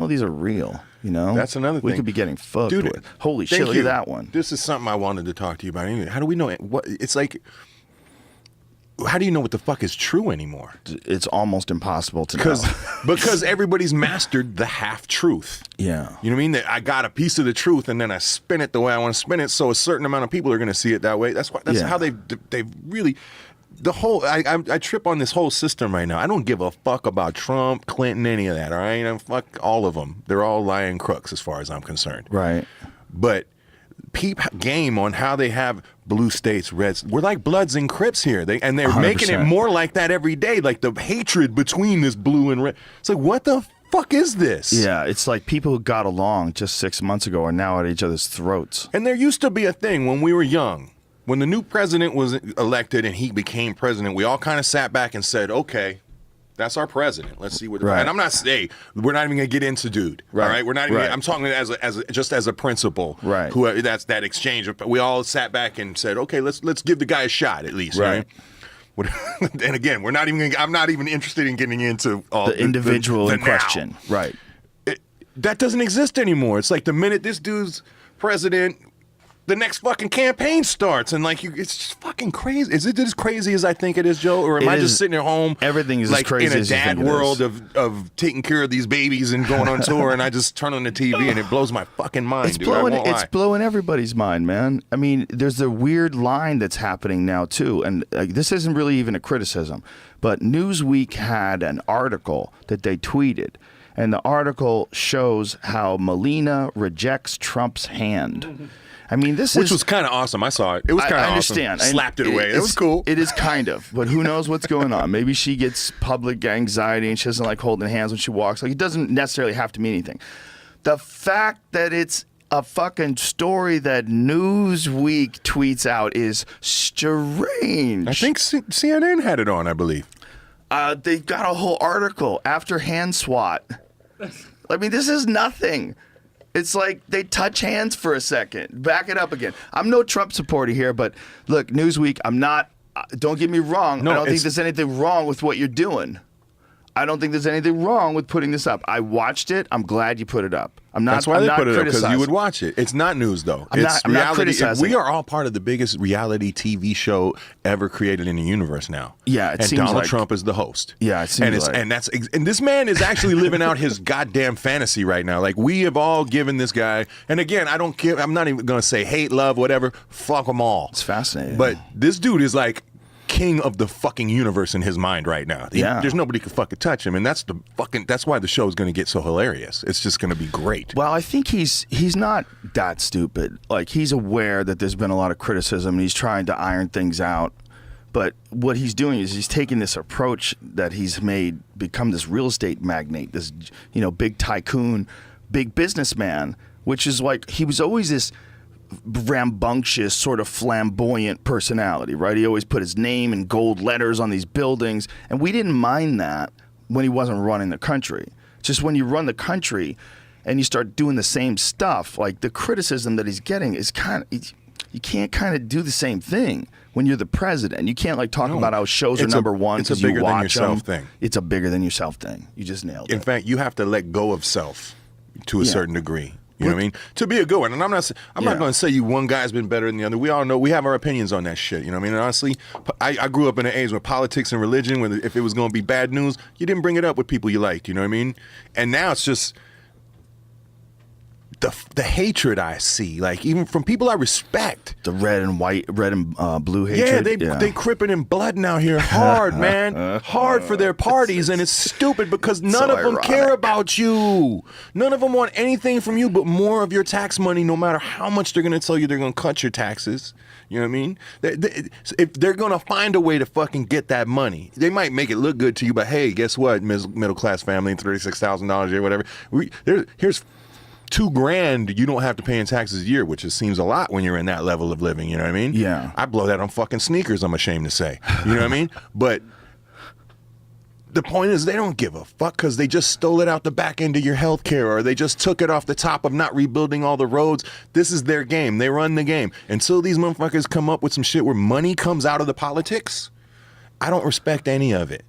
of these are real. You know, that's another thing. We could be getting fucked. Dude, with. Holy shit! Look at that one. This is something I wanted to talk to you about. How do we know what? It's like, how do you know what the fuck is true anymore? It's almost impossible to know. Because everybody's mastered the half truth. Yeah. You know what I mean? That I got a piece of the truth and then I spin it the way I want to spin it. So a certain amount of people are going to see it that way. That's how they've really. The whole I trip on this whole system right now. I don't give a fuck about Trump, Clinton, any of that. All right, fuck all of them. They're all lying crooks as far as I'm concerned. Right. But peep game on how they have blue states, reds. We're like Bloods and Crips here. They're 100%. Making it more like that every day. Like the hatred between this blue and red. It's like, what the fuck is this? Yeah, it's like people who got along just 6 months ago are now at each other's throats. And there used to be a thing when we were young. When the new president was elected and he became president, we all kind of sat back and said, okay, that's our president. Let's see what. Right. And I'm not saying we're not even gonna get into dude. Right. All right. We're not even. I'm talking just as a principle. Right. Who that's that exchange. We all sat back and said, okay, let's give the guy a shot at least. Right. And again, we're not even. I'm not even interested in getting into all the individual in now. question. Right. That doesn't exist anymore. It's like the minute this dude's president, the next fucking campaign starts, and like it's just fucking crazy. Is it as crazy as I think it is, Joe, or am I just sitting at home? Everything is like as crazy in a as you dad think it world is. of taking care of these babies and going on tour, and I just turn on the TV and it blows my fucking mind. It's blowing everybody's mind, man. I mean, there's a weird line that's happening now too, and this isn't really even a criticism, but Newsweek had an article that they tweeted. And the article shows how Melina rejects Trump's hand. I mean, which was kind of awesome. I saw it. It was kind of awesome. I understand. Slapped it away. It was cool. It is kind of, but who knows what's going on? Maybe she gets public anxiety and she doesn't like holding hands when she walks. Like, it doesn't necessarily have to mean anything. The fact that it's a fucking story that Newsweek tweets out is strange. I think CNN had it on, I believe. They got a whole article after hand swat. I mean, this is nothing. It's like they touch hands for a second. Back it up again. I'm no Trump supporter here, but look, Newsweek, I'm not. Don't get me wrong. No, I don't think there's anything wrong with what you're doing. I don't think there's anything wrong with putting this up. I watched it. I'm glad you put it up. That's why they put it up, because you would watch it. It's not news, though. I'm not criticizing. We are all part of the biggest reality TV show ever created in the universe now. Yeah, it seems like. And Donald Trump is the host. Yeah, it seems like. And this man is actually living out his goddamn fantasy right now. Like, we have all given this guy, and again, I don't care. I'm not even going to say hate, love, whatever. Fuck them all. It's fascinating. But this dude is like king of the fucking universe in his mind right now. There's nobody could fucking touch him, and that's why the show is going to get so hilarious. It's just going to be great. Well, I think he's not that stupid. Like, he's aware that there's been a lot of criticism, and he's trying to iron things out. But what he's doing is he's taking this approach that he's become this real estate magnate, this big tycoon, big businessman, which is like he was always this rambunctious, sort of flamboyant personality, right? He always put his name in gold letters on these buildings, and we didn't mind that when he wasn't running the country. Just when you run the country and you start doing the same stuff, like the criticism that he's getting is you can't kind of do the same thing when you're the president. You can't like talk about how shows are number one because you watch them. It's a bigger than yourself thing. You just nailed it. In fact, you have to let go of self to a certain degree. You know what I mean? To be a good one. And I'm not going to say one guy's been better than the other. We all know, we have our opinions on that shit. You know what I mean? And honestly, I grew up in an age where politics and religion, where if it was going to be bad news, you didn't bring it up with people you liked. You know what I mean? And now it's just the hatred I see, like even from people I respect. The red and blue hatred. They crippin' in blood now here hard, man. Hard for their parties, and it's stupid because none of them care about you. None of them want anything from you but more of your tax money, no matter how much they're going to tell you they're going to cut your taxes. You know what I mean? If they're going to find a way to fucking get that money, they might make it look good to you, but hey, guess what? Middle class family, $36,000 a year, whatever. Here's $2,000 you don't have to pay in taxes a year, which just seems a lot when you're in that level of living. You know what I mean? Yeah. I blow that on fucking sneakers, I'm ashamed to say. You know what I mean? But the point is, they don't give a fuck because they just stole it out the back end of your health care, or they just took it off the top of not rebuilding all the roads. This is their game. They run the game. Until these motherfuckers come up with some shit where money comes out of the politics, I don't respect any of it.